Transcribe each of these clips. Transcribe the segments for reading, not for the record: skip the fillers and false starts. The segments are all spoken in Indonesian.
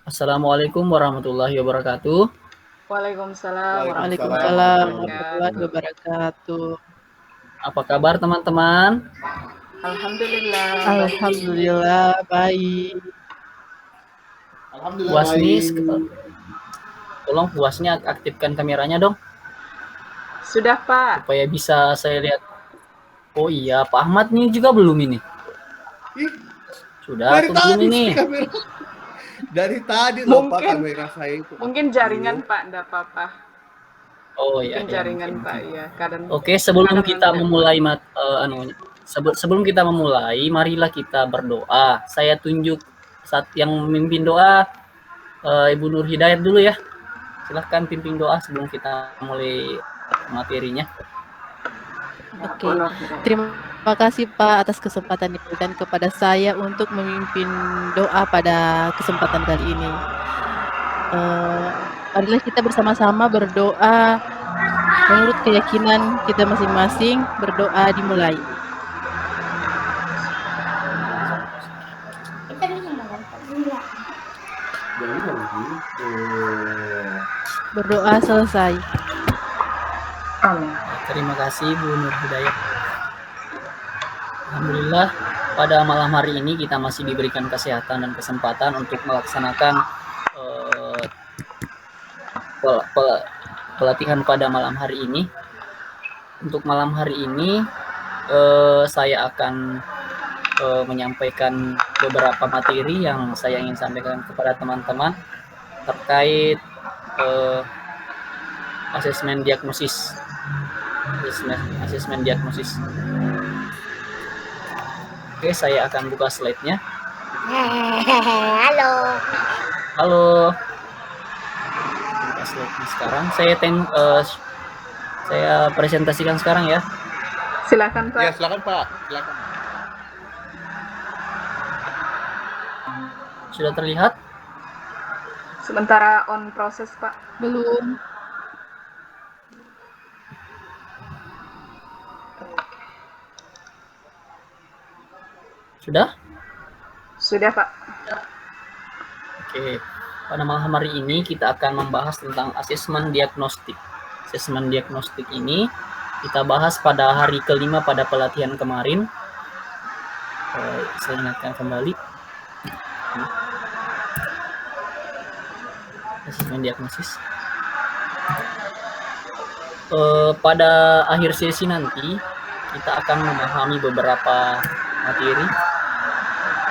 Assalamualaikum warahmatullahi wabarakatuh. Waalaikumsalam warahmatullahi Waalaikumsalam Wabarakatuh. warahmatullahi wabarakatuh. wabarakatuh. Apa kabar teman-teman? Alhamdulillah baik. Alhamdulillah baik. Alhamdulillah Puasnis, baik. tolong puasnya aktifkan kameranya dong, Sudah Pak. supaya bisa saya lihat. Oh iya, Pak Ahmad nih juga belum ini. Ih, Sudah dari atau belum tadi ini? sih kamera. Dari tadi loh Pak Mungkin- kamera saya itu. Mungkin jaringan Pak, enggak apa-apa. Oh iya, Mungkin iya, jaringan mungkin. Pak ya. Kadang Oke, sebelum kadang kita ada. memulai sebelum kita memulai, marilah kita berdoa. Saya tunjuk saat yang memimpin doa Ibu Nur Hidayat dulu ya. Silahkan pimpin doa sebelum kita mulai materinya. Oke. Terima kasih Pak atas kesempatan yang diberikan kepada saya untuk memimpin doa pada kesempatan kali ini. Marilah kita bersama-sama berdoa menurut keyakinan kita masing-masing. Berdoa dimulai. Berdoa selesai. Amin. Terima kasih Bu Nur Hidayat. Alhamdulillah pada malam hari ini kita masih diberikan kesehatan dan kesempatan untuk melaksanakan pelatihan pada malam hari ini. Untuk malam hari ini saya akan menyampaikan beberapa materi yang saya ingin sampaikan kepada teman-teman terkait asesmen diagnosis. Oke, saya akan buka slide-nya. Halo. Buka slide-nya sekarang. Saya presentasikan sekarang ya. Silakan Pak. Ya, silakan Pak. Silakan. Sudah terlihat? Sementara on proses Pak. Belum. Sudah? Sudah Pak. Oke. Pada malam hari ini kita akan membahas tentang asesmen diagnostik. Asesmen diagnostik ini kita bahas pada hari kelima pada pelatihan kemarin. Saya ingatkan kembali. Asesmen diagnosis. Pada akhir sesi nanti kita akan memahami beberapa materi.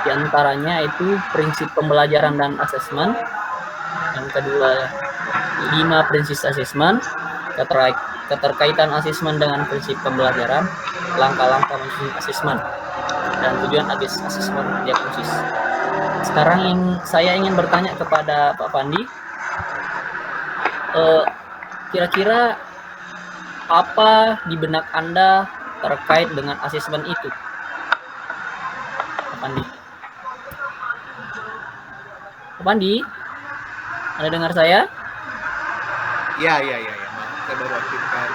Di antaranya itu prinsip pembelajaran dan asesmen. Yang kedua, 5 prinsip asesmen, keterkaitan asesmen dengan prinsip pembelajaran, langkah-langkah menyusun asesmen, dan tujuan asesmen diagnosis. Sekarang saya ingin bertanya kepada Pak Pandi, kira-kira apa di benak Anda terkait dengan asesmen itu, Pak Pandi? Pak Pandi, Anda dengar saya? Ya. Maaf, saya baru aktifkan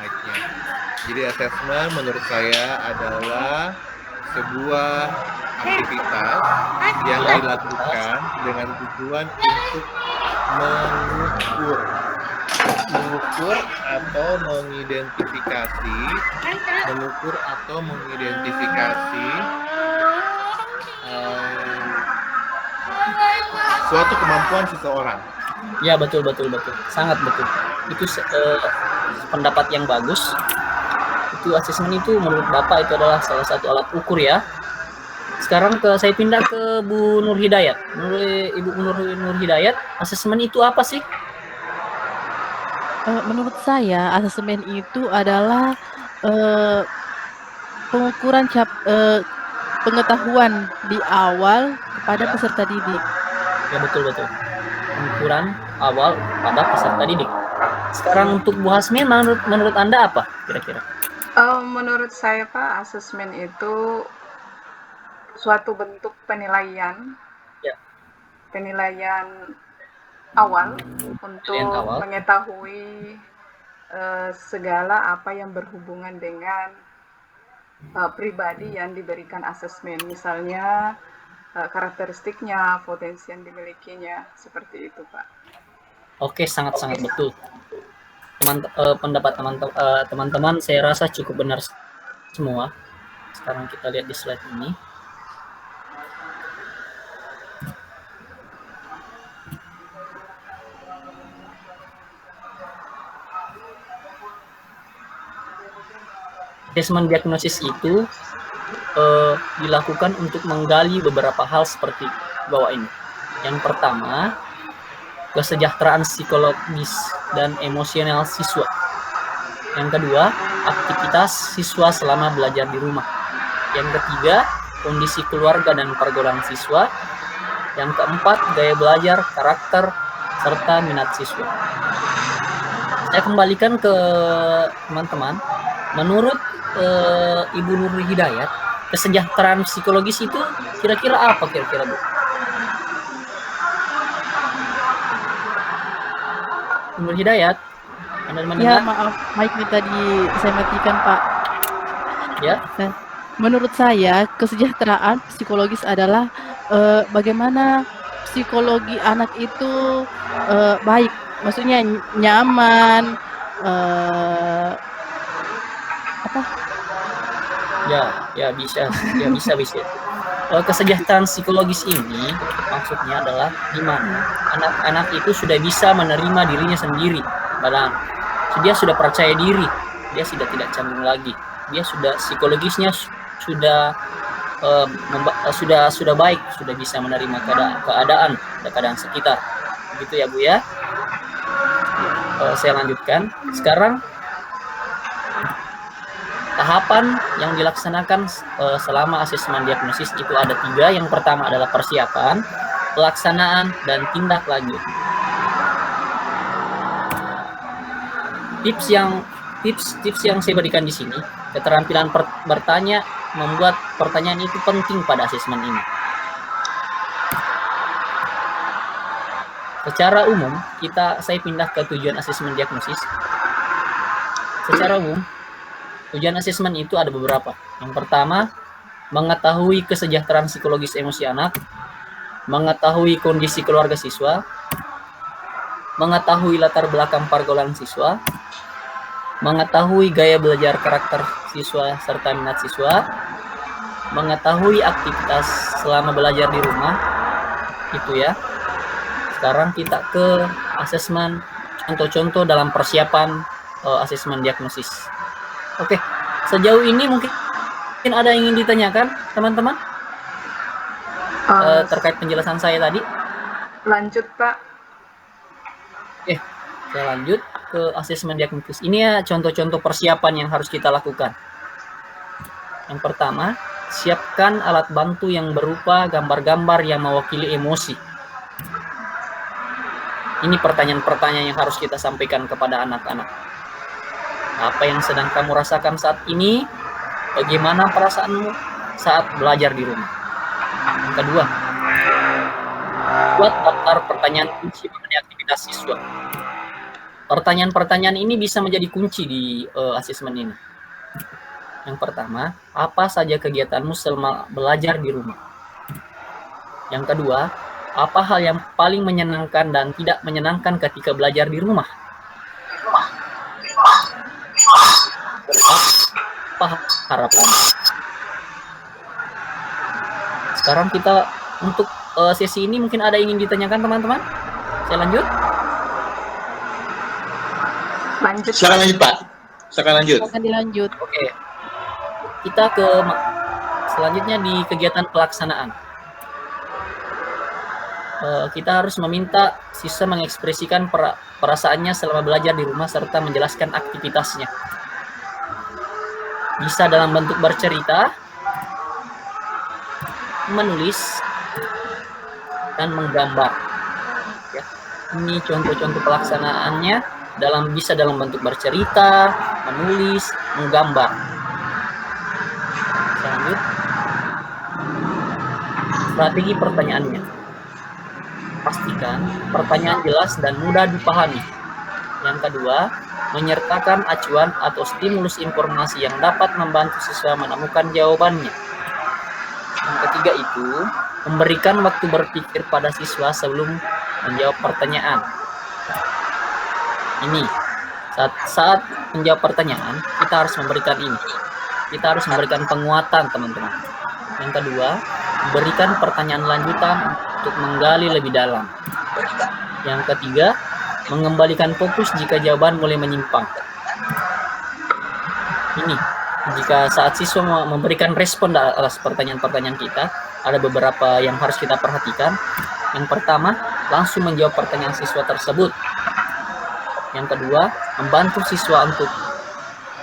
mic-nya. Jadi asesmen menurut saya adalah sebuah aktivitas yang dilakukan dengan tujuan untuk mengukur atau mengidentifikasi suatu kemampuan seseorang. Ya, betul. Sangat betul. Itu pendapat yang bagus. Itu asesmen itu menurut Bapak itu adalah salah satu alat ukur ya. Sekarang saya pindah ke Bu Nur Hidayat. Ibu Nur Hidayat, asesmen itu apa sih? Menurut saya asesmen itu adalah pengukuran pengetahuan di awal kepada peserta didik. Ya, betul. Pengukuran awal pada peserta didik. Sekarang untuk Bu Hasmin, menurut Anda apa kira-kira? Menurut saya Pak, asesmen itu suatu bentuk penilaian. Ya. Penilaian awal untuk mengetahui segala apa yang berhubungan dengan pribadi yang diberikan asesmen. Misalnya karakteristiknya, potensi yang dimilikinya, seperti itu, Pak. Oke, sangat-sangat betul. Pendapat teman-teman saya rasa cukup benar semua. Sekarang kita lihat di slide ini. Asesmen diagnosis itu dilakukan untuk menggali beberapa hal seperti bawah ini. Yang pertama, kesejahteraan psikologis dan emosional siswa. Yang kedua, aktivitas siswa selama belajar di rumah. Yang ketiga, kondisi keluarga dan pergaulan siswa. Yang keempat, gaya belajar, karakter, serta minat siswa. Saya kembalikan ke teman-teman. Menurut Ibu Nurul Hidayat, kesejahteraan psikologis itu kira-kira apa kira-kira, Bu? Nurul Hidayat, Anda mendengar? Ya, maaf, mic-nya tadi saya matikan, Pak. Ya. Nah, menurut saya, kesejahteraan psikologis adalah bagaimana psikologi anak itu baik, maksudnya nyaman, Ya bisa. Kesejahteraan psikologis ini maksudnya adalah di mana anak-anak itu sudah bisa menerima dirinya sendiri, dia sudah percaya diri, dia sudah tidak canggung lagi, dia sudah psikologisnya sudah baik, sudah bisa menerima keadaan sekitar, begitu ya, Bu ya. Saya lanjutkan. Sekarang tahapan yang dilaksanakan selama asesmen diagnosis itu ada 3. Yang pertama adalah persiapan, pelaksanaan, dan tindak lanjut. Tips yang saya berikan di sini, keterampilan bertanya membuat pertanyaan itu penting pada asesmen ini. Secara umum, saya pindah ke tujuan asesmen diagnosis. Secara umum, tujuan asesmen itu ada beberapa. Yang pertama, mengetahui kesejahteraan psikologis emosi anak, mengetahui kondisi keluarga siswa, mengetahui latar belakang pergaulan siswa, mengetahui gaya belajar karakter siswa serta minat siswa, mengetahui aktivitas selama belajar di rumah, itu ya. Sekarang kita ke asesmen, contoh-contoh dalam persiapan asesmen diagnosis. Oke, sejauh ini mungkin ada yang ingin ditanyakan, teman-teman? Terkait penjelasan saya tadi? Lanjut, Pak. Oke, saya lanjut ke asesmen diagnosis. Ini ya contoh-contoh persiapan yang harus kita lakukan. Yang pertama, siapkan alat bantu yang berupa gambar-gambar yang mewakili emosi. Ini pertanyaan-pertanyaan yang harus kita sampaikan kepada anak-anak. Apa yang sedang kamu rasakan saat ini? Bagaimana perasaanmu saat belajar di rumah? Yang kedua, buat daftar pertanyaan kunci mengenai aktivitas siswa. Pertanyaan-pertanyaan ini bisa menjadi kunci di asesmen ini. Yang pertama, apa saja kegiatanmu selama belajar di rumah? Yang kedua, apa hal yang paling menyenangkan dan tidak menyenangkan ketika belajar di rumah? Apa harapan? Sekarang kita untuk sesi ini mungkin ada yang ingin ditanyakan, teman-teman? Saya lanjut? Lanjut. Silakan lanjut, Pak. Silakan lanjut. Akan dilanjut. Oke. Kita ke selanjutnya di kegiatan pelaksanaan. Kita harus meminta siswa mengekspresikan perasaannya selama belajar di rumah serta menjelaskan aktivitasnya. Bisa dalam bentuk bercerita, menulis, dan menggambar. Ya. Ini contoh-contoh pelaksanaannya bisa dalam bentuk bercerita, menulis, menggambar. Lanjut. Strategi pertanyaannya. Pastikan pertanyaan jelas dan mudah dipahami. Yang kedua, menyertakan acuan atau stimulus informasi yang dapat membantu siswa menemukan jawabannya. Yang ketiga itu, memberikan waktu berpikir pada siswa sebelum menjawab pertanyaan. Ini saat menjawab pertanyaan kita harus memberikan ini. Kita harus memberikan penguatan, teman-teman. Yang kedua, berikan pertanyaan lanjutan untuk menggali lebih dalam. Yang ketiga, mengembalikan fokus jika jawaban mulai menyimpang. Ini, jika saat siswa memberikan respon atas pertanyaan-pertanyaan kita, ada beberapa yang harus kita perhatikan. Yang pertama, langsung menjawab pertanyaan siswa tersebut. Yang kedua, membantu siswa untuk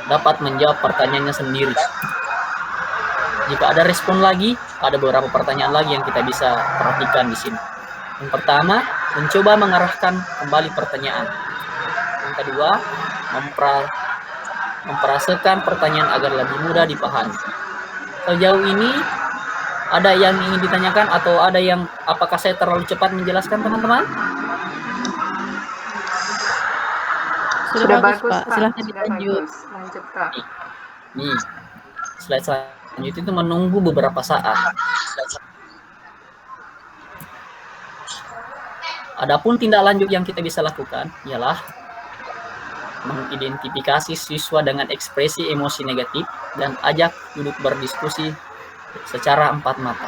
dapat menjawab pertanyaannya sendiri. Jika ada respon lagi, ada beberapa pertanyaan lagi yang kita bisa perhatikan di sini. Yang pertama, mencoba mengarahkan kembali pertanyaan. Yang kedua, memperasakan pertanyaan agar lebih mudah dipahami. Sejauh ini, ada yang ingin ditanyakan atau ada yang apakah saya terlalu cepat menjelaskan, teman-teman? Sudah bagus, Pak. Silahkan dilanjut. Lanjut, Pak. Nih, slide selanjutnya itu menunggu beberapa saat. Adapun tindak lanjut yang kita bisa lakukan ialah mengidentifikasi siswa dengan ekspresi emosi negatif dan ajak duduk berdiskusi secara empat mata.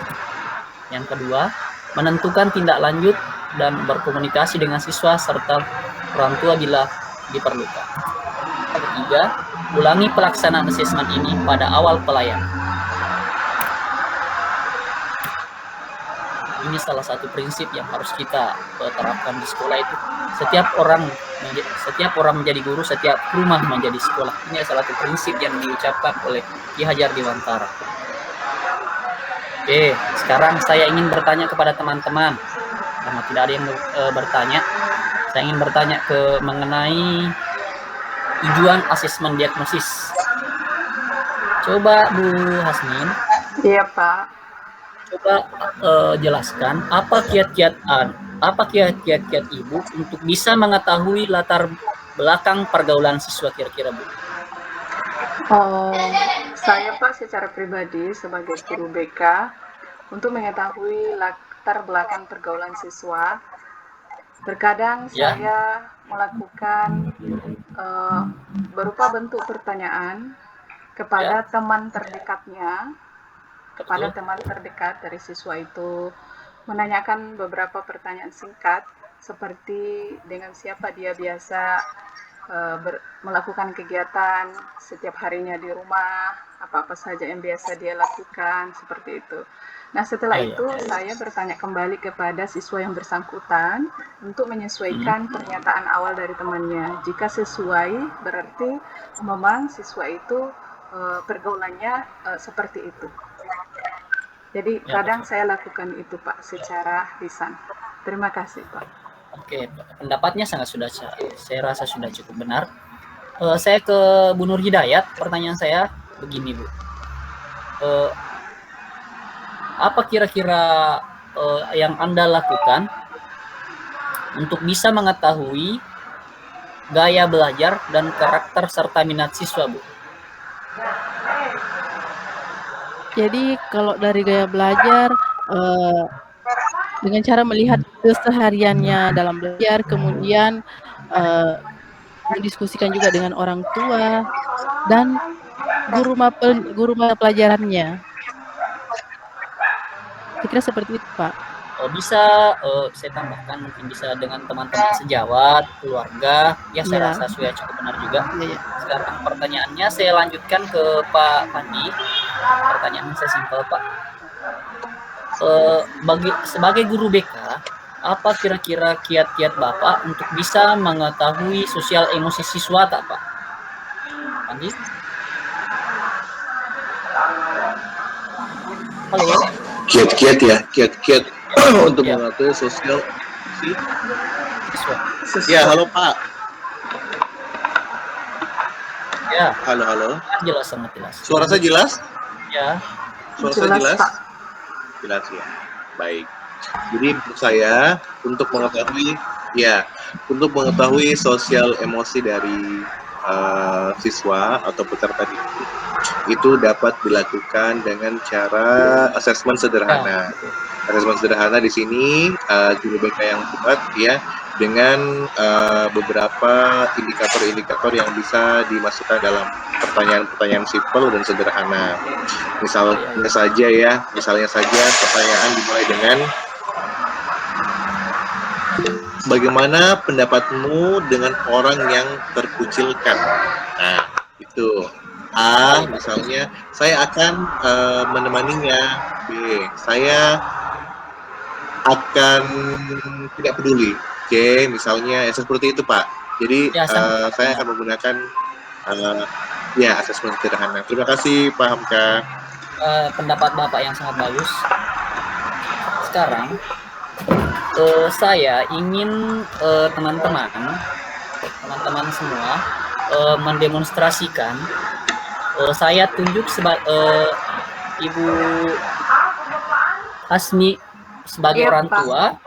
Yang kedua, menentukan tindak lanjut dan berkomunikasi dengan siswa serta orang tua bila diperlukan. Ketiga, ulangi pelaksanaan asesmen ini pada awal pelayanan. Ini salah satu prinsip yang harus kita terapkan di sekolah itu. Setiap orang menjadi guru, setiap rumah menjadi sekolah. Ini salah satu prinsip yang diucapkan oleh Ki Hajar Dewantara. Oke, sekarang saya ingin bertanya kepada teman-teman. Karena tidak ada yang bertanya, saya ingin bertanya mengenai tujuan asesmen diagnosis. Coba Bu Hasmin. Iya, Pak. Coba jelaskan apa kiat-kiat Ibu untuk bisa mengetahui latar belakang pergaulan siswa kira-kira, Bu? Saya Pak secara pribadi sebagai guru BK untuk mengetahui latar belakang pergaulan siswa, terkadang saya melakukan berupa bentuk pertanyaan kepada teman terdekatnya, kepada teman terdekat dari siswa itu, menanyakan beberapa pertanyaan singkat seperti dengan siapa dia biasa melakukan kegiatan setiap harinya di rumah, apa-apa saja yang biasa dia lakukan, seperti itu. Nah, setelah itu saya bertanya kembali kepada siswa yang bersangkutan untuk menyesuaikan pernyataan awal dari temannya. Jika sesuai, berarti memang siswa itu pergaulannya seperti itu. Jadi kadang saya lakukan itu, Pak, secara lisan. Terima kasih, Pak. Oke, pendapatnya saya rasa sudah cukup benar. Saya ke Bu Nur Hidayat. Pertanyaan saya begini, Bu. Apa kira-kira yang Anda lakukan untuk bisa mengetahui gaya belajar dan karakter serta minat siswa, Bu? Jadi kalau dari gaya belajar, dengan cara melihat kesehariannya dalam belajar, kemudian mendiskusikan juga dengan orang tua dan guru mata pelajarannya. Kira-kira seperti itu, Pak. Bisa saya tambahkan, mungkin bisa dengan teman-teman sejawat, keluarga. Ya, saya rasa sudah cukup benar juga. Sekarang pertanyaannya saya lanjutkan ke Pak Pandi. Pertanyaan saya simpel, Pak. Sebagai guru BK, apa kira-kira kiat-kiat Bapak untuk bisa mengetahui sosial emosi siswa, tak, Pak? Pandi? Halo? Kiat-kiat untuk mengetahui sosial siswa. Ya, halo Pak. Ya. Halo. Jelas, sangat jelas. Suara saya jelas? Ya. Suara saya jelas? Jelas ya. Baik. Jadi menurut saya untuk mengetahui sosial emosi dari siswa atau peserta didik itu dapat dilakukan dengan cara asesmen sederhana. asesmen sederhana di sini guru BK yang buat ya dengan beberapa indikator-indikator yang bisa dimasukkan dalam pertanyaan-pertanyaan simpel dan sederhana. Misalnya saja pertanyaan dimulai dengan bagaimana pendapatmu dengan orang yang terkucilkan? Nah, itu. A, misalnya, saya akan menemaninya. B, saya akan tidak peduli. C, misalnya, seperti itu, Pak. Jadi, saya akan menggunakan asesmen sederhana. Terima kasih, Pak Hamka. Pendapat Bapak yang sangat bagus. Sekarang, saya ingin teman-teman semua mendemonstrasikan. Saya tunjuk Ibu Hasni sebagai orang tua,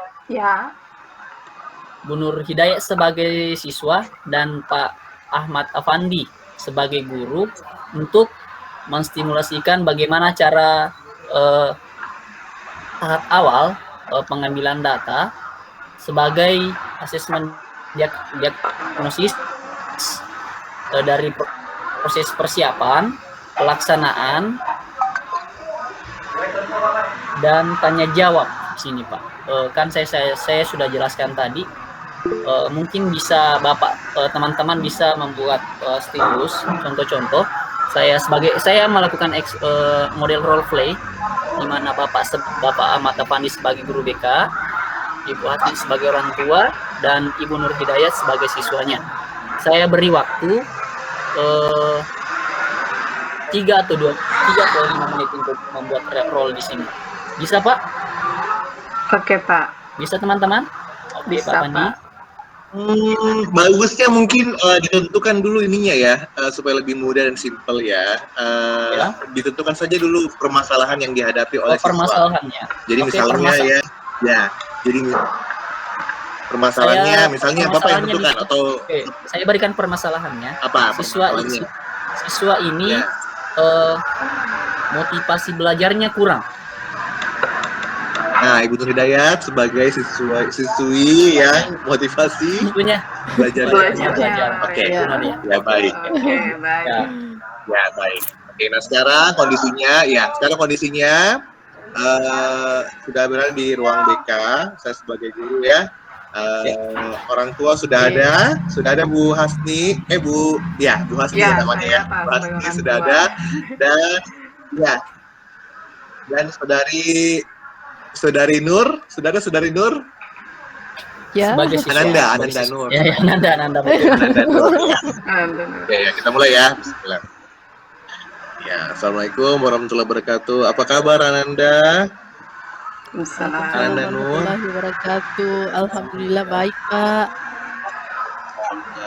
Bu Nur Hidayat sebagai siswa, dan Pak Ahmad Afandi sebagai guru untuk menstimulasikan bagaimana cara tahap awal pengambilan data sebagai asesmen diagnosis dari proses persiapan, pelaksanaan, dan tanya jawab di sini, Pak. Kan saya sudah jelaskan tadi. Mungkin bisa Bapak teman-teman bisa membuat stimulus, contoh-contoh. Saya melakukan model role play di mana Bapak Ahmad Afandi sebagai guru BK, Ibu Hati sebagai orang tua, dan Ibu Nur Hidayat sebagai siswanya. Saya beri waktu 3 atau 5 menit untuk membuat role di sini. Bisa, Pak? Oke, Pak. Bisa, teman-teman? Oke, Bisa, Pak Pandi. Bagusnya mungkin ditentukan dulu ininya ya, supaya lebih mudah dan simpel ya. Ditentukan saja dulu permasalahan yang dihadapi oleh siswa. Permasalahannya. Jadi misalnya jadi permasalahannya misalnya Bapak yang tentukan atau saya berikan permasalahannya. Apa Siswa ini motivasi belajarnya kurang. Nah, Ibu Nur Hidayat sebagai siswi yang motivasi belajar. Oke, ya baik. Ya baik. Oke, nah sekarang kondisinya sudah berada di ruang BK. Saya sebagai guru ya. Orang tua sudah ada Bu Hasni, Bu Hasni namanya ya. Bu Hasni sudah ada, dan saudari Nur, saudari Nur. Ya. Ananda Nur. Ya, Ananda Nur. Ya, kita mulai ya. Bismillah. Ya, Assalamualaikum warahmatullahi wabarakatuh. Apa kabar Ananda? Assalamualaikum warahmatullahi wabarakatuh. Alhamdulillah baik, Pak.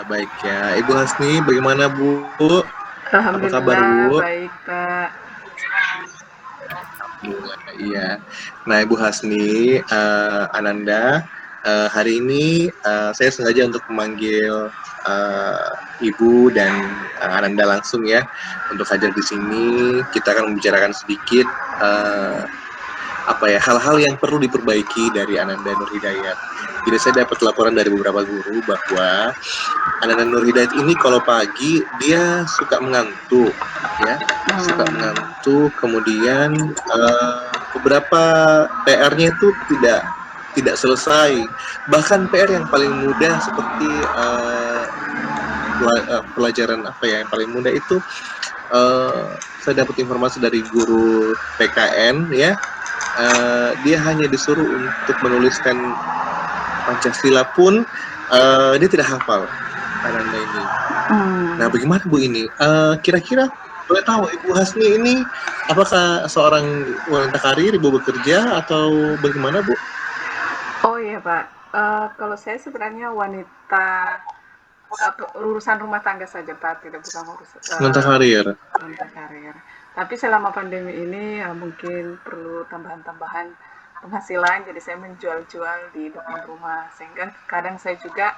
Baik ya. Ibu Hasni, bagaimana Bu? Alhamdulillah, apa kabar Bu? Baik, Pak. Iya. Nah, Ibu Hasni, Ananda, hari ini saya sengaja untuk memanggil Ibu dan Ananda langsung ya untuk hadir di sini. Kita akan membicarakan sedikit hal-hal yang perlu diperbaiki dari Ananda Nur Hidayat. Jadi saya dapat laporan dari beberapa guru bahwa Ananda Nur Hidayat ini kalau pagi dia suka mengantuk, ya, kemudian beberapa PR-nya itu tidak selesai. Bahkan PR yang paling mudah seperti pelajaran yang paling mudah itu saya dapat informasi dari guru PKN ya. Dia hanya disuruh untuk menuliskan Pancasila pun dia tidak hafal Ananda ini. Nah, bagaimana Bu ini? Kira-kira boleh tahu Ibu Hasni ini apakah seorang wanita karir, Ibu bekerja atau bagaimana Bu? Oh iya Pak, kalau saya sebenarnya wanita urusan rumah tangga saja Pak, tidak bukan urusan wanita karir. Tapi selama pandemi ini mungkin perlu tambahan-tambahan penghasilan, jadi saya menjual-jual di depan rumah, sehingga kadang saya juga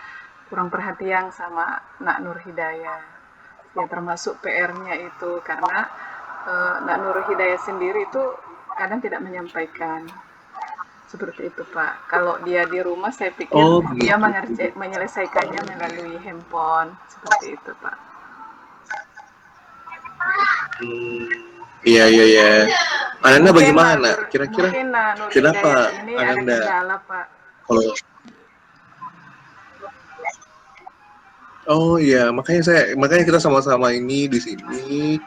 kurang perhatian sama Nak Nur Hidayat. Ya termasuk PR-nya itu karena Nak Nur Hidayat sendiri itu kadang tidak menyampaikan. Seperti itu, Pak. Kalau dia di rumah, saya pikir Oh, dia begitu. menyelesaikannya melalui handphone. Seperti itu, Pak. Iya, iya, iya. Ananda Mungkin bagaimana? Kira-kira Nur kenapa Hidayat ini ada Ananda kendala, Pak. kalau Oh iya, makanya kita sama-sama ini di sini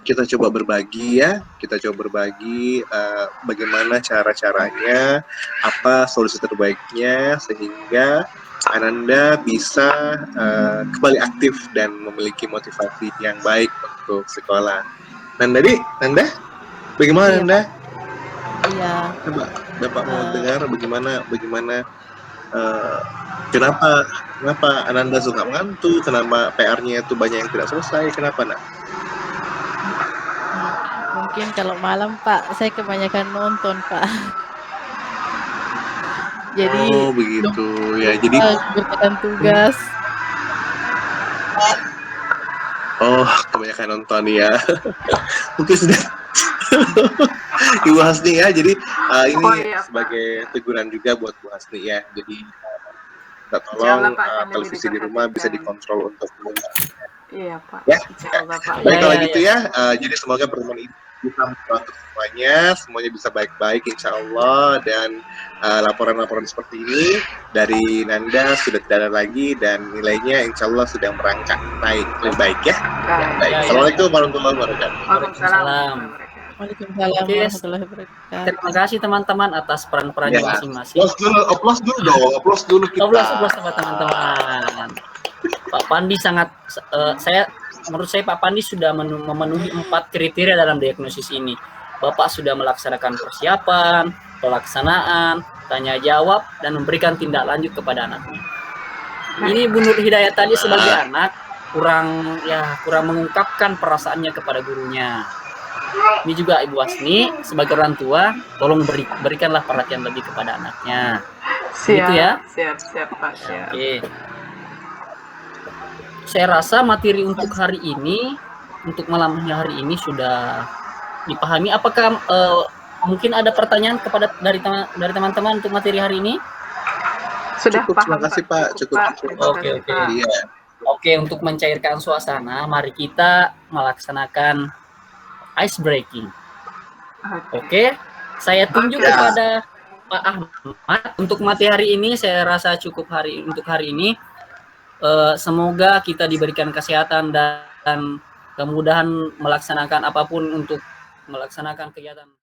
kita coba berbagi ya, kita coba berbagi bagaimana cara-caranya, apa solusi terbaiknya sehingga Ananda bisa kembali aktif dan memiliki motivasi yang baik untuk sekolah. Nanda, bagaimana Iya, Nanda? Pak. Iya. Coba Bapak mau eh, dengar bagaimana eh, kenapa Ananda suka ngantuk, kenapa PR-nya itu banyak yang tidak selesai, kenapa nak? Mungkin kalau malam, Pak, saya kebanyakan nonton, Pak. Jadi Oh begitu ya, jadi lupa kerjakan tugas. oh kebanyakan nonton ya. Mungkin sudah Ibu Hasni ya, jadi ini Oh iya, Pak. sebagai teguran juga buat Bu Hasni ya, jadi kita Insya Allah, tolong Pak, akan lebih televisi di rumah bisa diperhatikan. dikontrol untuk Iya, Pak. ya. Insya Allah, Pak. Baik kalau Ya, gitu ya. ya, jadi semoga pertemuan ini bisa membantu semuanya bisa baik-baik insya Allah, dan laporan-laporan seperti ini dari Nanda sudah tidak ada lagi dan nilainya insya Allah sudah merangkak naik lebih baik ya. Baik. Ya, ya. Assalamualaikum warahmatullahi wabarakatuh. Waalaikumsalam. Waalaikumsalam Oke, warahmatullahi wabarakatuh. terima kasih teman-teman atas peran-perannya Ya, masing-masing. applause dulu kita. Applause sama teman-teman. Pak Pandi menurut saya Pak Pandi sudah memenuhi 4 kriteria dalam diagnosis ini. Bapak sudah melaksanakan persiapan, pelaksanaan, tanya jawab, dan memberikan tindak lanjut kepada anaknya. Ini Bu Nur Hidayat tadi sebagai anak kurang mengungkapkan perasaannya kepada gurunya. Ini juga Ibu Hasni sebagai orang tua, tolong berikanlah perhatian lebih kepada anaknya. Siap, Gitu ya. siap, Pak. Siap. Oke. Saya rasa materi untuk hari ini, untuk malamnya hari ini sudah dipahami. Apakah mungkin ada pertanyaan dari teman-teman untuk materi hari ini? Sudah Cukup, paham, terima kasih Pak. Cukup. Oke. Iya. Oke, untuk mencairkan suasana, mari kita melaksanakan ice breaking. Oke, saya tunjuk kepada Pak Ahmad untuk materi hari ini. Saya rasa cukup untuk hari ini. Semoga kita diberikan kesehatan dan kemudahan melaksanakan apapun untuk melaksanakan kegiatan.